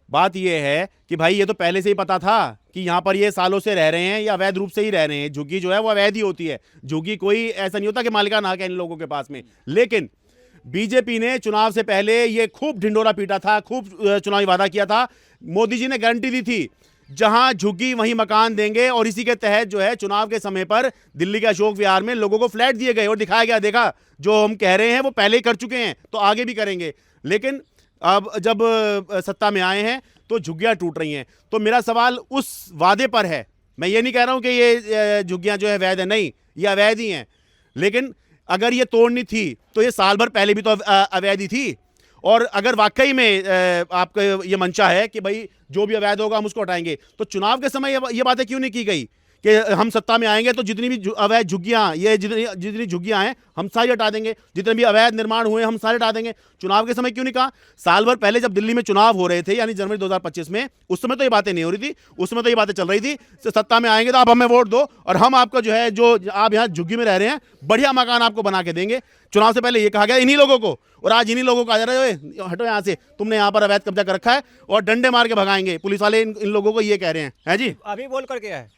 बात ये है कि भाई ये तो पहले से ही पता था कि यहाँ पर ये सालों से रह रहे हैं या अवैध रूप से ही रह रहे हैं। झुग्गी जो है वो अवैध ही होती है। झुग्गी कोई ऐसा नहीं होता कि मालिकाना हक है इन लोगों के पास में। लेकिन बीजेपी ने चुनाव से पहले ये खूब ढिंडोरा पीटा था, खूब चुनावी वादा किया था। मोदी जी ने गारंटी दी थी जहां झुग्गी वहीं मकान देंगे, और इसी के तहत जो है चुनाव के समय पर दिल्ली के अशोक विहार में लोगों को फ्लैट दिए गए और दिखाया गया, देखा जो हम कह रहे हैं वो पहले ही कर चुके हैं तो आगे भी करेंगे। लेकिन अब जब सत्ता में आए हैं तो झुग्गियां टूट रही हैं। तो मेरा सवाल उस वादे पर है। मैं ये नहीं कह रहा हूं कि ये झुग्गियां जो है वैध है, नहीं, ये अवैध ही हैं। लेकिन अगर ये तोड़नी थी तो ये साल भर पहले भी तो अवैध ही थी। और अगर वाकई में आपका ये मंशा है कि भाई जो भी अवैध होगा हम उसको हटाएंगे, तो चुनाव के समय ये बातें क्यों नहीं की गई कि हम सत्ता में आएंगे तो जितनी भी अवैध झुग्गियां, ये जितनी जितनी झुग्गियां हैं हम सारी हटा देंगे, जितने भी अवैध निर्माण हुए हम सारे हटा देंगे। चुनाव के समय क्यों नहीं कहा? साल भर पहले जब दिल्ली में चुनाव हो रहे थे, यानी जनवरी 2025 में, उस समय तो ये बातें नहीं हो रही थी। उस समय तो ये बातें चल रही थी सत्ता में आएंगे तो आप हमें वोट दो और हम आपको जो है, जो आप यहाँ झुग्गी में रह रहे हैं, बढ़िया मकान आपको बना के देंगे। चुनाव से पहले ये कहा गया इन्हीं लोगों को, और आज इन्हीं लोगों को आ जा रहे हो, हटो यहाँ से, तुमने यहाँ पर अवैध कब्जा कर रखा है, और डंडे मार के भगाएंगे पुलिस वाले इन लोगों को, ये कह रहे हैं। है जी, अभी बोल करके है